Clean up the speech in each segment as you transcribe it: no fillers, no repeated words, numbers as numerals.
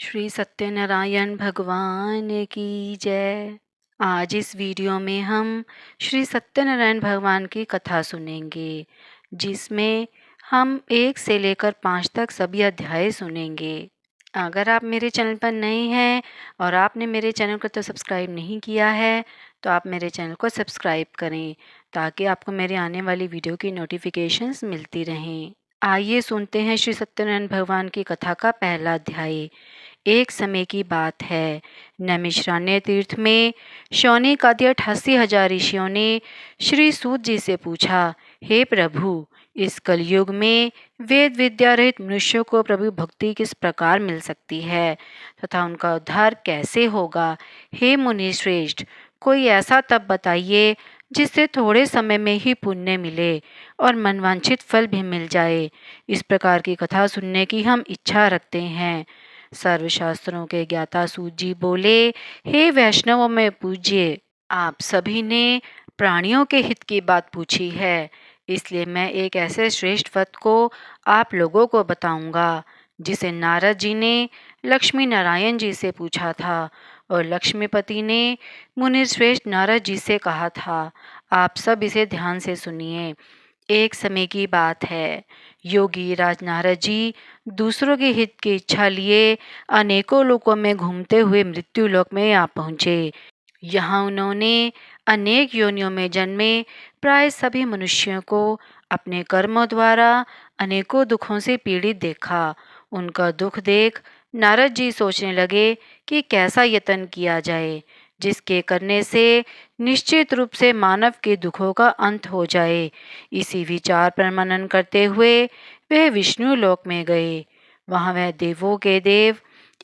श्री सत्यनारायण भगवान की जय। आज इस वीडियो में हम श्री सत्यनारायण भगवान की कथा सुनेंगे, जिसमें हम 1 से लेकर 5 तक सभी अध्याय सुनेंगे। अगर आप मेरे चैनल पर नए हैं और आपने मेरे चैनल को तो सब्सक्राइब नहीं किया है, तो आप मेरे चैनल को सब्सक्राइब करें ताकि आपको मेरे आने वाली वीडियो की नोटिफिकेशंस मिलती रहें। आइए सुनते हैं श्री सत्यनारायण भगवान की कथा का पहला अध्याय। एक समय की बात है, नैमिषारण्य तीर्थ में शौनक आदि 88,000 ऋषियों ने श्री सूत जी से पूछा, हे प्रभु, इस कलयुग में वेद विद्या रहित मनुष्यों को प्रभु भक्ति किस प्रकार मिल सकती है तथा उनका उद्धार कैसे होगा। हे मुनि श्रेष्ठ, कोई ऐसा तप बताइए जिससे थोड़े समय में ही पुण्य मिले और मनवांछित फल भी मिल जाए। इस प्रकार की कथा सुनने की हम इच्छा रखते हैं। सर्वशास्त्रों के ज्ञाता सूत जी बोले, हे वैष्णवों में पूज्य, आप सभी ने प्राणियों के हित की बात पूछी है, इसलिए मैं एक ऐसे श्रेष्ठ व्रत को आप लोगों को बताऊंगा जिसे नारद जी ने लक्ष्मी नारायण जी से पूछा था और लक्ष्मीपति ने मुनि श्रेष्ठ नारद जी से कहा था। आप सब इसे ध्यान से सुनिए। एक समय की बात है, योगी राज नारद जी दूसरों के हित की इच्छा लिए अनेकों लोकों में घूमते हुए मृत्यु लोक में आ पहुँचे। यहाँ उन्होंने अनेक योनियों में जन्मे प्राय सभी मनुष्यों को अपने कर्मों द्वारा अनेकों दुखों से पीड़ित देखा। उनका दुख देख नारद जी सोचने लगे कि कैसा यत्न किया जाए जिसके करने से निश्चित रूप से मानव के दुखों का अंत हो जाए। इसी विचार पर मनन करते हुए वह विष्णु लोक में गए। वहाँ वह देवों के देव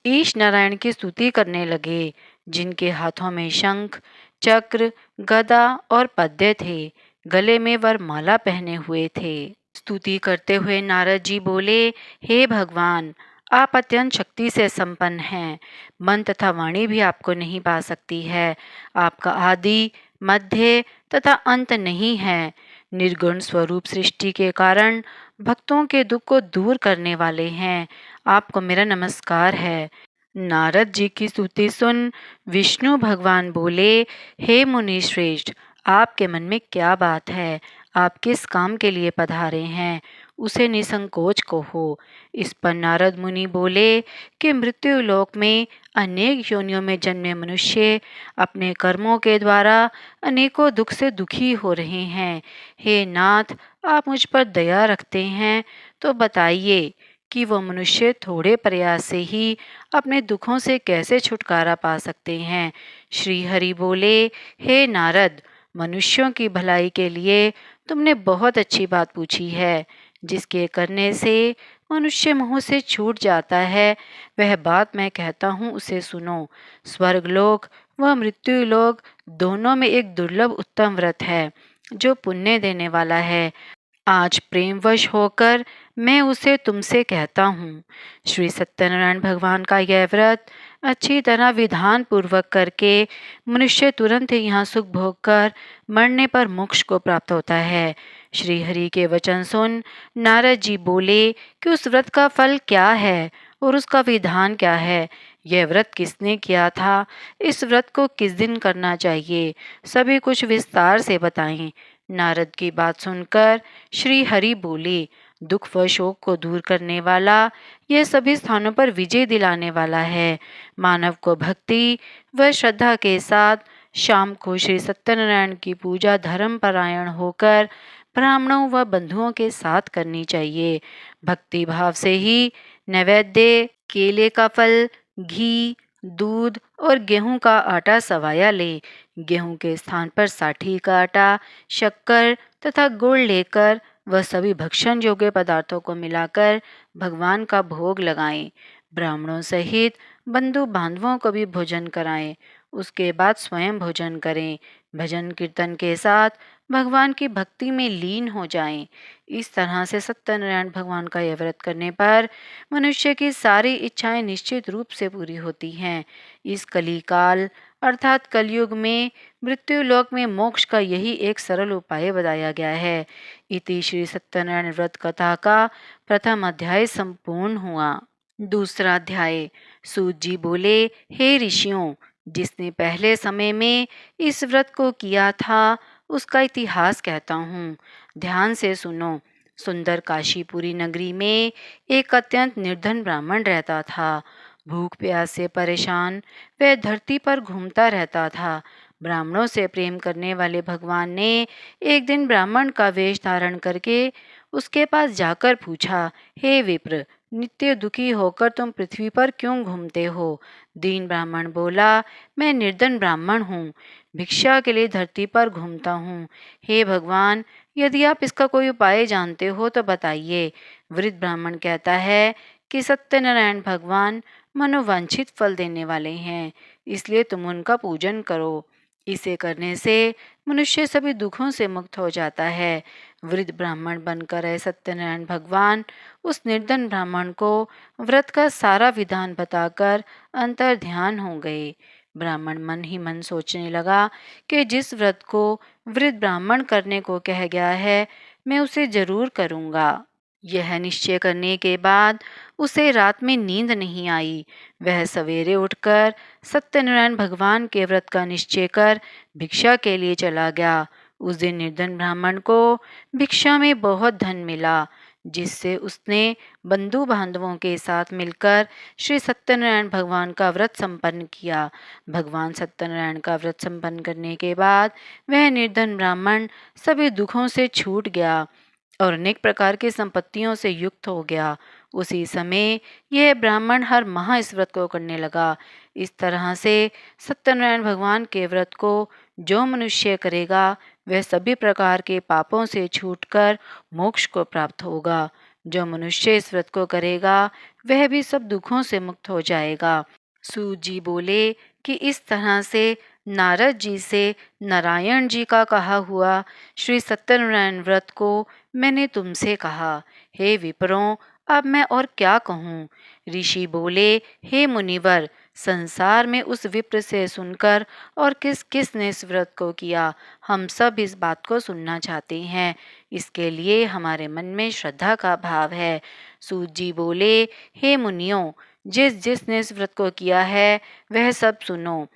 ईश नारायण की स्तुति करने लगे, जिनके हाथों में शंख, चक्र, गदा और पद्य थे। गले में वरमाला पहने हुए थे। स्तुति करते हुए नारद जी बोले, हे भगवान, आप अत्यंत शक्ति से संपन्न हैं। मन तथा वाणी भी आपको नहीं पा सकती है। आपका आदि, मध्य तथा अंत नहीं है। निर्गुण स्वरूप सृष्टि के कारण भक्तों के दुख को दूर करने वाले हैं। आपको मेरा नमस्कार है। नारद जी की स्तुति सुन विष्णु भगवान बोले, हे मुनि श्रेष्ठ, आपके मन में क्या बात है? आप किस काम के लिए पधारे हैं? उसे निसंकोच कहो। इस पर नारद मुनि बोले कि मृत्यु लोक में अनेक योनियों में जन्मे मनुष्य अपने कर्मों के द्वारा अनेकों दुख से दुखी हो रहे हैं। हे नाथ, आप मुझ पर दया रखते हैं तो बताइए कि वो मनुष्य थोड़े प्रयास से ही अपने दुखों से कैसे छुटकारा पा सकते हैं। श्री हरि बोले, हे नारद, मनुष्यों की भलाई के लिए तुमने बहुत अच्छी बात पूछी है। जिसके करने से मनुष्य मोह से छूट जाता है, वह बात मैं कहता हूँ, उसे सुनो। स्वर्गलोक व मृत्यु लोक दोनों में एक दुर्लभ उत्तम व्रत है जो पुण्य देने वाला है। आज प्रेमवश होकर मैं उसे तुमसे कहता हूँ। श्री सत्यनारायण भगवान का यह व्रत अच्छी तरह विधान पूर्वक करके मनुष्य तुरंत ही यहाँ सुख भोग कर मरने पर मोक्ष को प्राप्त होता है। श्री हरि के वचन सुन नारद जी बोले कि उस व्रत का फल क्या है और उसका विधान क्या है। यह व्रत किसने किया था? इस व्रत को किस दिन करना चाहिए? सभी कुछ विस्तार से बताएं। नारद की बात सुनकर श्री हरि बोले, दुख व शोक को दूर करने वाला, यह सभी स्थानों पर विजय दिलाने वाला है। मानव को भक्ति व श्रद्धा के साथ शाम को श्री सत्यनारायण की पूजा धर्म परायण होकर ब्राह्मणों व बंधुओं के साथ करनी चाहिए। भक्ति भाव से ही नैवेद्य, केले का फल, घी, दूध और गेहूं का आटा सवाया ले। गेहूं के स्थान पर साठी का आटा, शक्कर तथा गुड़ लेकर वह सभी भक्षण योग्य पदार्थों को मिलाकर भगवान का भोग लगाएं। ब्राह्मणों सहित बंधु बांधवों को भी भोजन कराएं। उसके बाद स्वयं भोजन करें। भजन कीर्तन के साथ भगवान की भक्ति में लीन हो जाएं। इस तरह से सत्यनारायण भगवान का यह व्रत करने पर मनुष्य की सारी इच्छाएं निश्चित रूप से पूरी होती हैं। इस कलिकाल अर्थात कलयुग में मृत्यु लोक में मोक्ष का यही एक सरल उपाय बताया गया है। इति श्री सत्यनारायण व्रत कथा का प्रथम अध्याय संपूर्ण हुआ। दूसरा अध्याय। सूत जी बोले, हे ऋषियों, जिसने पहले समय में इस व्रत को किया था उसका इतिहास कहता हूँ, ध्यान से सुनो। सुंदर काशीपुरी नगरी में एक अत्यंत निर्धन ब्राह्मण रहता था। भूख प्यास से परेशान वह धरती पर घूमता रहता था। ब्राह्मणों से प्रेम करने वाले भगवान ने एक दिन ब्राह्मण का वेश धारण करके उसके पास जाकर पूछा, हे विप्र, नित्य दुखी होकर तुम पृथ्वी पर क्यों घूमते हो? दीन ब्राह्मण बोला, मैं निर्धन ब्राह्मण हूँ, भिक्षा के लिए धरती पर घूमता हूँ। हे भगवान, यदि आप इसका कोई उपाय जानते हो तो बताइए। वृद्ध ब्राह्मण कहता है कि सत्यनारायण भगवान मनोवांछित फल देने वाले हैं, इसलिए तुम उनका पूजन करो। इसे करने से मनुष्य सभी दुखों से मुक्त हो जाता है। वृद्ध ब्राह्मण बनकर आए सत्यनारायण भगवान उस निर्धन ब्राह्मण को व्रत का सारा विधान बताकर अंतर ध्यान हो गए। ब्राह्मण मन ही मन सोचने लगा कि जिस व्रत को वृद्ध ब्राह्मण करने को कह गया है, मैं उसे जरूर करूँगा। यह निश्चय करने के बाद उसे रात में नींद नहीं आई। वह सवेरे उठकर सत्यनारायण भगवान के व्रत का निश्चय कर भिक्षा के लिए चला गया। उस दिन निर्धन ब्राह्मण को भिक्षा में बहुत धन मिला, जिससे उसने बंधु बांधवों के साथ मिलकर श्री सत्यनारायण भगवान का व्रत संपन्न किया। भगवान सत्यनारायण का व्रत संपन्न करने के बाद वह निर्धन ब्राह्मण सभी दुखों से छूट गया और अनेक प्रकार की संपत्तियों से युक्त हो गया। उसी समय यह ब्राह्मण हर माह इस व्रत को करने लगा। इस तरह से सत्यनारायण भगवान के व्रत को जो मनुष्य करेगा वह सभी प्रकार के पापों से छूटकर मोक्ष को प्राप्त होगा। जो मनुष्य इस व्रत को करेगा वह भी सब दुखों से मुक्त हो जाएगा। सूत जी बोले कि इस तरह से नारद जी से नारायण जी का कहा हुआ श्री सत्यनारायण व्रत को मैंने तुमसे कहा। हे विप्रों, अब मैं और क्या कहूँ? ऋषि बोले, हे मुनिवर, संसार में उस विप्र से सुनकर और किस किस ने इस व्रत को किया, हम सब इस बात को सुनना चाहते हैं। इसके लिए हमारे मन में श्रद्धा का भाव है। सूत जी बोले, हे मुनियों, जिस जिसने इस व्रत को किया है वह सब सुनो।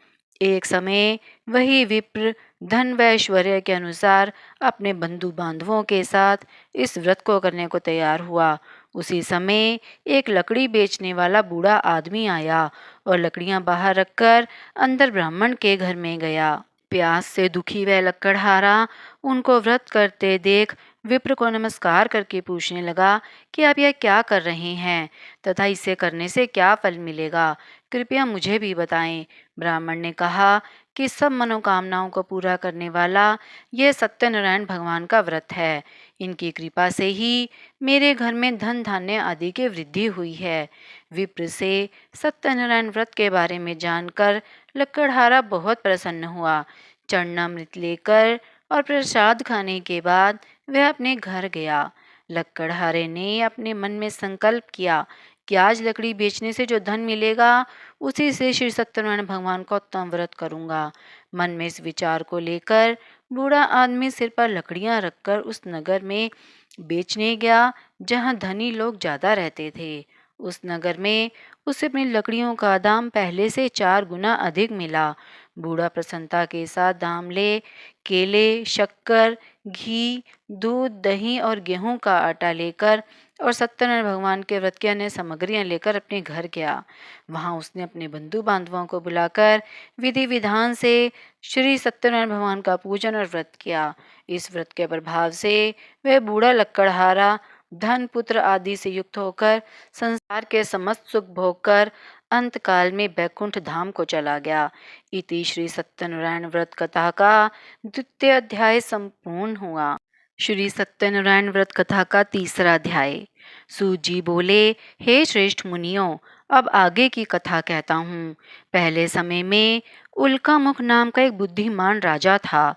एक समय वही विप्र धन व ऐश्वर्य के अनुसार अपने बंधु बांधवों के साथ इस व्रत को करने को तैयार हुआ। उसी समय एक लकड़ी बेचने वाला बूढ़ा आदमी आया और लकड़ियां बाहर रखकर अंदर ब्राह्मण के घर में गया। प्यास से दुखी वह लकड़हारा उनको व्रत करते देख विप्र को नमस्कार करके पूछने लगा कि आप यह क्या कर रहे हैं तथा इसे करने से क्या फल मिलेगा, कृपया मुझे भी बताएं। ब्राह्मण ने कहा कि सब मनोकामनाओं को पूरा करने वाला यह सत्यनारायण भगवान का व्रत है। इनकी कृपा से ही मेरे घर में धन धान्य आदि की वृद्धि हुई है। विप्र से सत्यनारायण व्रत के बारे में जानकर लकड़हारा बहुत प्रसन्न हुआ। चरणामृत लेकर और प्रसाद खाने के बाद वह अपने घर गया। लकड़हारे ने अपने मन में संकल्प किया कि आज लकड़ी बेचने से जो धन मिलेगा उसी से श्री सत्यनारायण भगवान का उत्तम व्रत करूंगा। मन में इस विचार को लेकर बूढ़ा आदमी सिर पर लकड़ियां रखकर उस नगर में बेचने गया जहां धनी लोग ज्यादा रहते थे। उस नगर में उसे अपनी लकड़ियों का दाम पहले से 4 गुना अधिक मिला। बूढ़ा प्रसन्नता के साथ दाम ले केले, शक्कर, घी, दूध, दही और गेहूं का आटा लेकर और सत्यनारायण भगवान के व्रत की अन्य सामग्रियां लेकर अपने घर गया। वहां उसने अपने बंधु बांधवों को बुलाकर विधि विधान से श्री सत्यनारायण भगवान का पूजन और व्रत किया। इस व्रत के प्रभाव से वह बूढ़ा लकड़हारा धन पुत्र आदि से युक्त होकर संसार के समस्त सुख भोग कर अंतकाल में बैकुंठ धाम को चला गया। इति श्री सत्यनारायण व्रत कथा का द्वितीय अध्याय संपूर्ण हुआ। श्री सत्यनारायण व्रत कथा का तीसरा अध्याय। सूत जी बोले, हे श्रेष्ठ मुनियों, अब आगे की कथा कहता हूँ। पहले समय में उल्कामुख नाम का एक बुद्धिमान राजा था।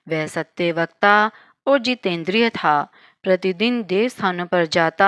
वह सत्यवक्ता और जितेंद्रिय था। प्रतिदिन देव स्थानों पर जाता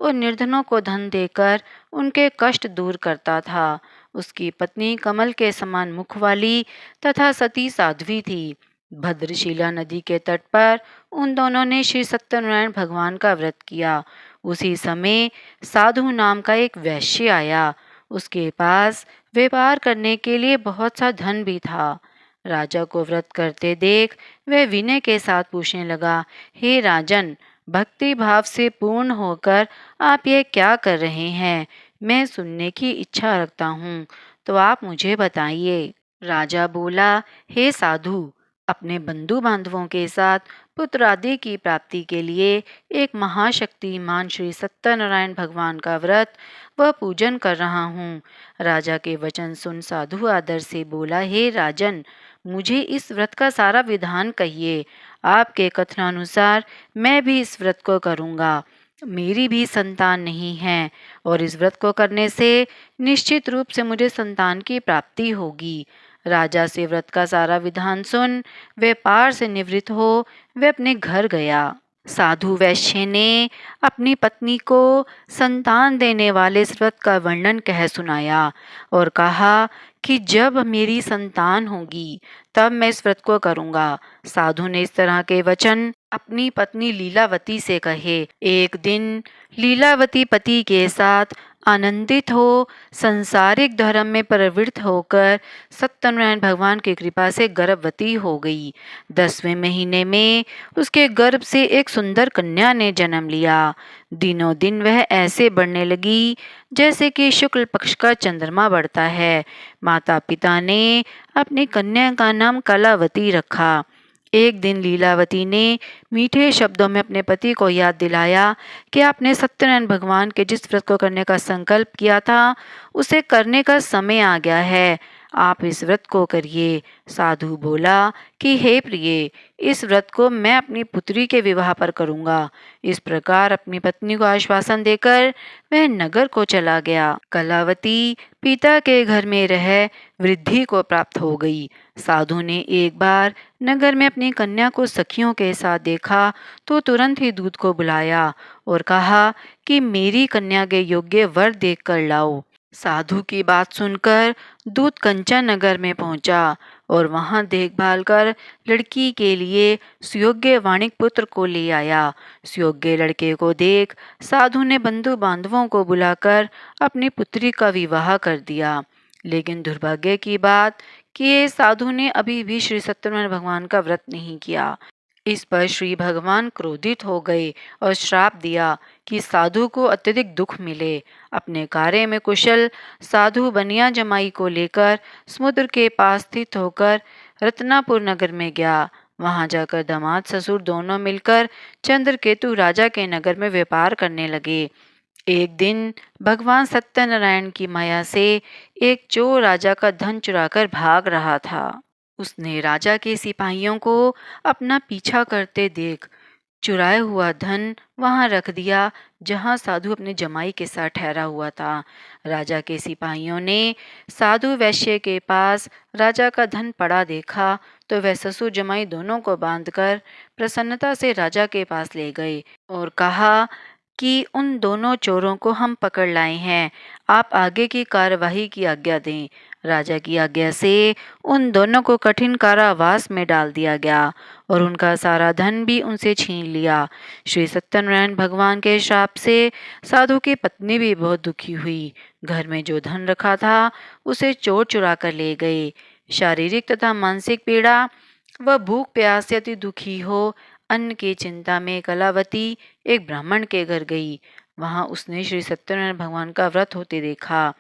और निर्धनों को धन देकर उनके कष्ट दूर करता था। उसकी पत्नी कमल के समान मुख वाली तथा सती साध्वी थी। भद्रशिला नदी के तट पर उन दोनों ने श्री सत्यनारायण भगवान का व्रत किया। उसी समय साधु नाम का एक वैश्य आया। उसके पास व्यापार करने के लिए बहुत सा धन भी था। राजा को व्रत करते देख वह विनय के साथ पूछने लगा, हे राजन, भक्ति भाव से पूर्ण होकर आप यह क्या कर रहे हैं? मैं सुनने की इच्छा रखता हूँ, तो आप मुझे बताइए। राजा बोला, हे साधु, अपने बंधु बांधवों के साथ पुत्र आदि की प्राप्ति के लिए एक महाशक्तिमान श्री सत्यनारायण भगवान का व्रत व पूजन कर रहा हूँ। राजा के वचन सुन साधु आदर से बोला, हे राजन, मुझे इस व्रत का सारा विधान कहिए। आपके कथनानुसार मैं भी इस व्रत को करूँगा। मेरी भी संतान नहीं है और इस व्रत को करने से निश्चित रूप से मुझे संतान की प्राप्ति होगी। राजा से व्रत का सारा विधान सुन व्यापार से निवृत्त हो वह अपने घर गया। साधु वैश्य ने अपनी पत्नी को संतान देने वाले इस व्रत का वर्णन कह सुनाया और कहा कि जब मेरी संतान होगी तब मैं इस व्रत को करूँगा। साधु ने इस तरह के वचन अपनी पत्नी लीलावती से कहे। एक दिन लीलावती पति के साथ आनंदित हो सांसारिक धर्म में प्रवृत्त होकर सत्यनारायण भगवान की कृपा से गर्भवती हो गई। 10वें महीने में उसके गर्भ से एक सुंदर कन्या ने जन्म लिया। दिनों दिन वह ऐसे बढ़ने लगी जैसे कि शुक्ल पक्ष का चंद्रमा बढ़ता है। माता पिता ने अपनी कन्या का नाम कलावती रखा। एक दिन लीलावती ने मीठे शब्दों में अपने पति को याद दिलाया कि आपने सत्यनारायण भगवान के जिस व्रत को करने का संकल्प किया था उसे करने का समय आ गया है। आप इस व्रत को करिए। साधु बोला कि हे प्रिय, इस व्रत को मैं अपनी पुत्री के विवाह पर करूँगा। इस प्रकार अपनी पत्नी को आश्वासन देकर वह नगर को चला गया। कलावती पिता के घर में रह वृद्धि को प्राप्त हो गई। साधु ने एक बार नगर में अपनी कन्या को सखियों के साथ देखा तो तुरंत ही दूत को बुलाया और कहा कि मेरी कन्या के योग्य वर देख कर लाओ। साधु की बात सुनकर दूत कंचन नगर में पहुंचा और वहां देखभाल कर लड़की के लिए सुयोग्य वाणिक पुत्र को ले आया। सुयोग्य लड़के को देख साधु ने बंधु बांधवों को बुलाकर अपनी पुत्री का विवाह कर दिया। लेकिन दुर्भाग्य की बात कि साधु ने अभी भी श्री सत्यनारायण भगवान का व्रत नहीं किया। इस पर श्री भगवान क्रोधित हो गए और श्राप दिया कि साधु को अत्यधिक दुख मिले। अपने कार्य में कुशल साधु बनिया जमाई को लेकर समुद्र के पास स्थित होकर रत्नापुर नगर में गया। वहां जाकर दामाद ससुर दोनों मिलकर चंद्रकेतु राजा के नगर में व्यापार करने लगे। एक दिन भगवान सत्यनारायण की माया से एक चोर राजा का धन चुराकर भाग रहा था। उसने राजा के सिपाहियों को अपना पीछा करते देख चुराया हुआ धन वहां रख दिया जहां साधु अपने जमाई के साथ ठहरा हुआ था। राजा के सिपाहियों ने साधु वैश्य के पास राजा का धन पड़ा देखा तो वह ससुर जमाई दोनों को बांधकर प्रसन्नता से राजा के पास ले गए और कहा कि उन दोनों चोरों को हम पकड़ लाए हैं, आप आगे की कार्यवाही की आज्ञा दें। राजा की आज्ञा से उन दोनों को कठिन कारावास में डाल दिया गया और उनका सारा धन भी उनसे छीन लिया। श्री सत्यनारायण भगवान के श्राप से साधु की पत्नी भी बहुत दुखी हुई। घर में जो धन रखा था उसे चोर चुरा कर ले गए। शारीरिक तथा मानसिक पीड़ा व भूख प्यास से अति दुखी हो अन्न की चिंता में कलावती एक ब्राह्मण के घर गई। वहां उसने श्री सत्यनारायण भगवान का व्रत होते देखा।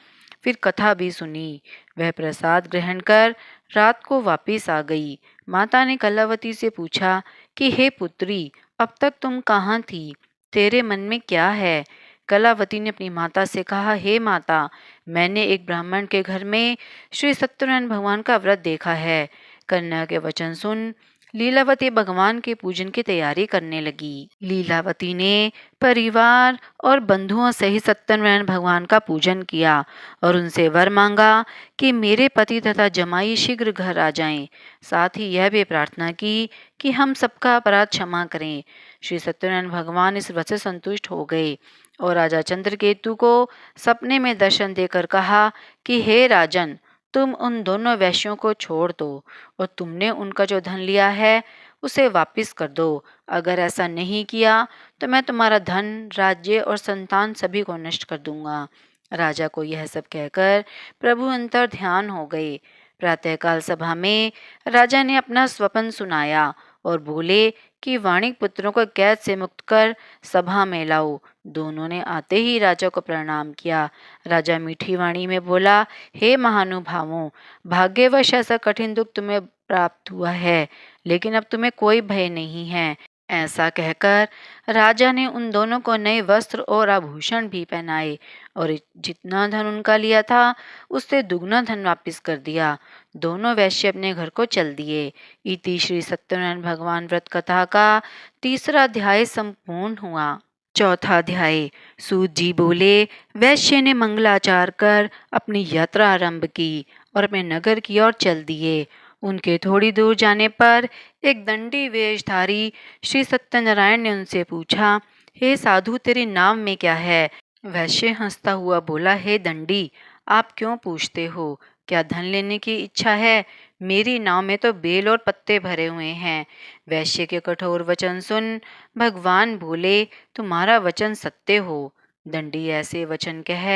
फिर कथा भी सुनी। वह प्रसाद ग्रहण कर रात को वापिस आ गई। माता ने कलावती से पूछा कि हे पुत्री, अब तक तुम कहाँ थी? तेरे मन में क्या है? कलावती ने अपनी माता से कहा, हे माता, मैंने एक ब्राह्मण के घर में श्री सत्यनारायण भगवान का व्रत देखा है। कन्या के वचन सुन लीलावती भगवान के पूजन की तैयारी करने लगी। लीलावती ने परिवार और बंधुओं सहित सत्यनारायण भगवान का पूजन किया और उनसे वर मांगा कि मेरे पति तथा जमाई शीघ्र घर आ जाएं। साथ ही यह भी प्रार्थना की कि हम सबका अपराध क्षमा करें। श्री सत्यनारायण भगवान इस व्रत से संतुष्ट हो गए और राजा चंद्रकेतु को सपने में दर्शन देकर कहा कि हे राजन, तुम उन दोनों वैश्यों को छोड़ दो और तुमने उनका जो धन लिया है उसे वापस कर दो। अगर ऐसा नहीं किया तो मैं तुम्हारा धन, राज्य और संतान सभी को नष्ट कर दूंगा। राजा को यह सब कहकर प्रभु अंतर ध्यान हो गए। प्रातःकाल सभा में राजा ने अपना स्वप्न सुनाया और बोले कि वाणिक पुत्रों को कैद से मुक्त कर सभा में लाओ। दोनों ने आते ही राजा को प्रणाम किया। राजा मीठी वाणी में बोला, हे महानुभावों, भाग्यवश ऐसा कठिन दुख तुम्हें प्राप्त हुआ है, लेकिन अब तुम्हें कोई भय नहीं है। ऐसा कहकर राजा ने उन दोनों को नए वस्त्र और आभूषण भी पहनाए और जितना धन उनका लिया था उससे दुगना धन वापस कर दिया। दोनों वैश्य अपने घर को चल दिए। इति श्री सत्यनारायण भगवान व्रत कथा का तीसरा अध्याय संपूर्ण हुआ। चौथा अध्याय। सूत जी बोले, वैश्य ने मंगलाचार कर अपनी यात्रा आरंभ की और अपने नगर की ओर चल दिए। उनके थोड़ी दूर जाने पर एक दंडी वेशधारी श्री सत्यनारायण ने उनसे पूछा, हे साधु, तेरे नाम में क्या है? वैश्य हंसता हुआ बोला, हे दंडी, आप क्यों पूछते हो? क्या धन लेने की इच्छा है? मेरी नाव में तो बेल और पत्ते भरे हुए हैं। वैश्य के कठोर वचन सुन भगवान बोले, तुम्हारा वचन सत्य हो। दंडी ऐसे वचन कह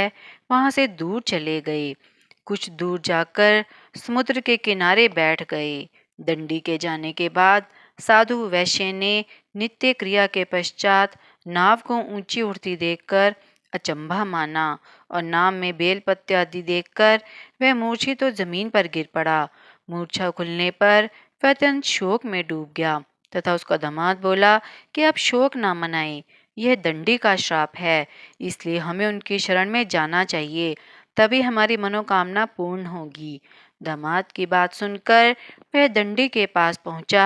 वहां से दूर चले गए। कुछ दूर जाकर समुद्र के किनारे बैठ गए। दंडी के जाने के बाद साधु वैश्य ने नित्य क्रिया के पश्चात नाव को ऊंची उड़ती देखकर अचंभा माना और नाव में बेल पत्ते आदि देखकर वह मूर्छित तो जमीन पर गिर पड़ा। मूर्छा खुलने पर वह अत्यंत शोक में डूब गया तथा उसका दामाद बोला कि आप शोक ना मनाएं, यह दंडी का श्राप है, इसलिए हमें उनकी शरण में जाना चाहिए, तभी हमारी मनोकामना पूर्ण होगी। दामाद की बात सुनकर वह दंडी के पास पहुंचा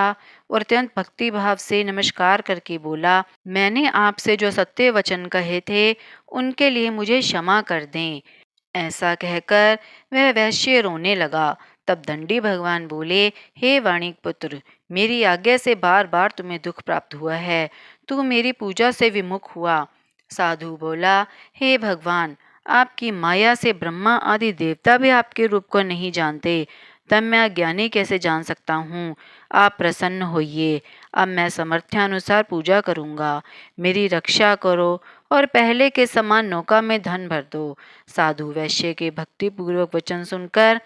और अत्यंत भक्ति भाव से नमस्कार करके बोला, मैंने आपसे जो सत्य वचन कहे थे उनके लिए मुझे क्षमा कर दें। ऐसा कहकर वह वैश्य रोने लगा। तब दंडी भगवान बोले, हे वाणिक पुत्र, मेरी आज्ञा से बार बार तुम्हें दुख प्राप्त हुआ है, तू मेरी पूजा से विमुख हुआ। साधु बोला, हे भगवान, आपकी माया से ब्रह्मा आदि देवता भी आपके रूप को नहीं जानते, तब मैं अज्ञानी कैसे जान सकता हूँ? आप प्रसन्न होइए, अब मैं सामर्थ्यानुसार पूजा करूँगा, मेरी रक्षा करो और पहले के समान नौका में धन भर दो। साधु वैश्य के भक्तिपूर्वक वचन सुनकर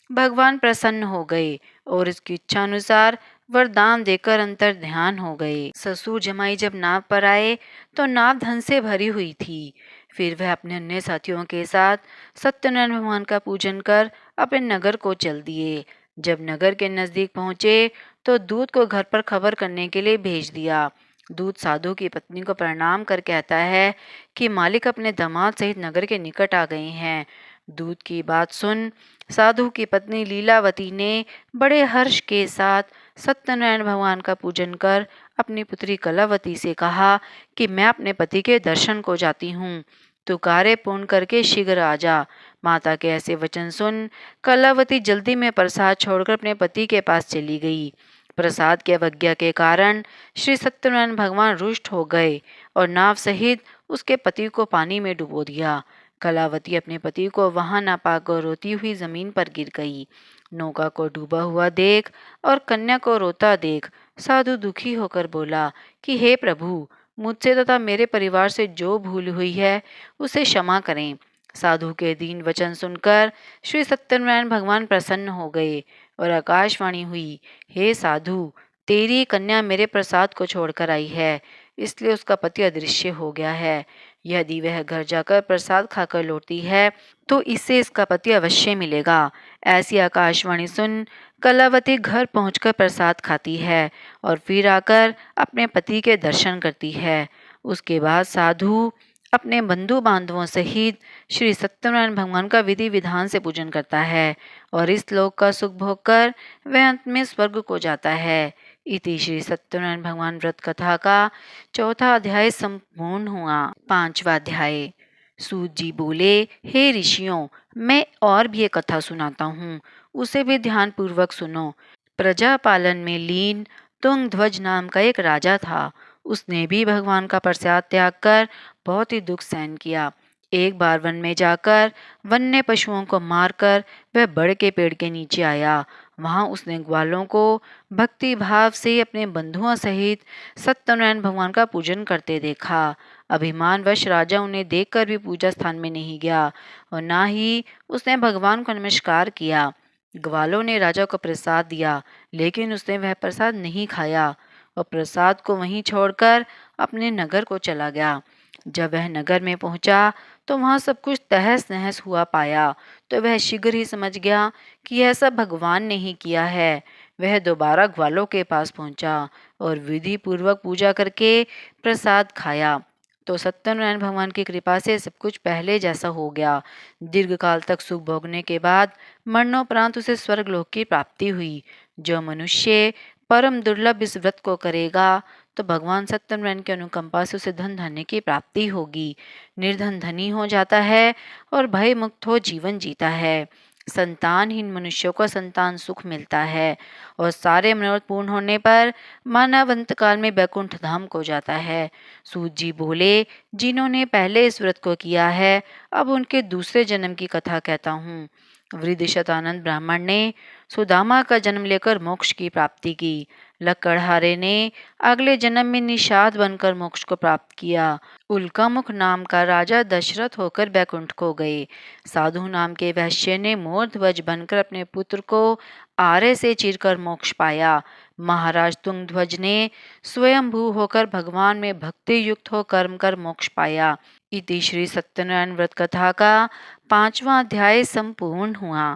भगवान प्रसन्न हो गए और इसकी इच्छा अनुसार वरदान देकर अंतर ध्यान हो गए। ससुर जमाई जब नाव पर आए तो नाव धन से भरी हुई थी। फिर वह अपने अन्य साथियों के साथ सत्यनारायण भगवान का पूजन कर अपने नगर को चल दिए। जब नगर के नजदीक पहुंचे तो दूत को घर पर खबर करने के लिए भेज दिया। दूत साधु की पत्नी को प्रणाम कर कहता है कि मालिक अपने दामाद सहित नगर के निकट आ गए हैं। दूत की बात सुन साधु की पत्नी लीलावती ने बड़े हर्ष के साथ सत्यनारायण भगवान का पूजन कर अपनी पुत्री कलावती से कहा कि मैं अपने पति के दर्शन को जाती हूँ, तू कार्य पूर्ण करके शीघ्र आ जा। माता के ऐसे वचन सुन कलावती जल्दी में प्रसाद छोड़कर अपने पति के पास चली गई। प्रसाद की अवज्ञा के कारण श्री सत्यनारायण भगवान रुष्ट हो गए और नाव सहित उसके पति को पानी में डुबो दिया। कलावती अपने पति को वहां न पाकर रोती हुई जमीन पर गिर गई। नौका को डूबा हुआ देख और कन्या को रोता देख साधु दुखी होकर बोला कि हे प्रभु, मुझसे तथा मेरे परिवार से जो भूल हुई है उसे क्षमा करें। साधु के दीन वचन सुनकर श्री सत्यनारायण भगवान प्रसन्न हो गए और आकाशवाणी हुई, हे साधु, तेरी कन्या मेरे प्रसाद को छोड़कर आई है, इसलिए उसका पति अदृश्य हो गया है। यदि वह घर जाकर प्रसाद खाकर लौटती है तो इससे इसका पति अवश्य मिलेगा। ऐसी आकाशवाणी सुन कलावती घर पहुंचकर प्रसाद खाती है और फिर आकर अपने पति के दर्शन करती है। उसके बाद साधु अपने बंधु बांधवों सहित श्री सत्यनारायण भगवान का विधि विधान से पूजन करता है और इस लोक का सुख भोग कर वह अंत में स्वर्ग को जाता है। इति श्री सत्यनारायण भगवान व्रत कथा का चौथा अध्याय संपूर्ण हुआ। पांचवा अध्याय। सूत जी बोले, हे ऋषियों, मैं और भी एक कथा सुनाता हूँ, उसे भी ध्यान पूर्वक सुनो। प्रजा पालन में लीन तुंगध्वज नाम का एक राजा था। उसने भी भगवान का प्रसाद त्याग कर बहुत ही दुख सहन किया। एक बार वन में जाकर वन्य पशुओं को मारकर वह बड़ के पेड़ के नीचे आया वहाँ उसने ग्वालों को भक्ति भाव से अपने बंधुओं सहित सत्यनारायण भगवान का पूजन करते देखा। अभिमानवश राजा उन्हें देखकर भी पूजा स्थान में नहीं गया और ना ही उसने भगवान को नमस्कार किया। ग्वालों ने राजा को प्रसाद दिया, लेकिन उसने वह प्रसाद नहीं खाया और प्रसाद को वहीं छोड़कर अपने नगर को चला गया। जब वह नगर में पहुंचा तो वहां सब कुछ तहस नहस हुआ पाया, तो वह शीघ्र ही समझ गया कि यह सब भगवान ने ही किया है। वह दोबारा ग्वालों के पास पहुंचा और विधि पूर्वक पूजा करके प्रसाद खाया, तो सत्यनारायण भगवान की कृपा से सब कुछ पहले जैसा हो गया। दीर्घ काल तक सुख भोगने के बाद मरणोपरांत उसे स्वर्गलोक की प्राप्ति हुई। जो मनुष्य परम दुर्लभ इस व्रत को करेगा, तो भगवान सत्यनारायण की अनुकंपा से उसे धन धान्य की प्राप्ति होगी। निर्धन धनी हो जाता है और भय मुक्त हो जीवन जीता है। संतानहीन मनुष्यों को संतान सुख मिलता है और सारे मनोरथ पूर्ण होने पर मानव अंत काल में बैकुंठ धाम को जाता है। सूत जी बोले, जिन्होंने पहले इस व्रत को किया है, अब उनके दूसरे जन्म की कथा कहता हूँ। वृद्ध शतानंद ब्राह्मण ने सुदामा का जन्म लेकर मोक्ष की प्राप्ति की। लक्कड़हारे ने अगले जन्म में निषाद बनकर मोक्ष को प्राप्त किया। उल्कामुख नाम का राजा दशरथ होकर बैकुंठ को गए। साधु नाम के वैश्य ने मोर ध्वज बनकर अपने पुत्र को आरे से चीरकर मोक्ष पाया। महाराज तुंगध्वज ने स्वयंभू होकर भगवान में भक्ति युक्त हो कर्म कर मोक्ष पाया। इति श्री सत्यनारायण व्रत कथा का 5वां अध्याय संपूर्ण हुआ।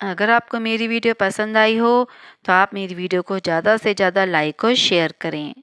अगर आपको मेरी वीडियो पसंद आई हो तो आप मेरी वीडियो को ज़्यादा से ज़्यादा लाइक और शेयर करें।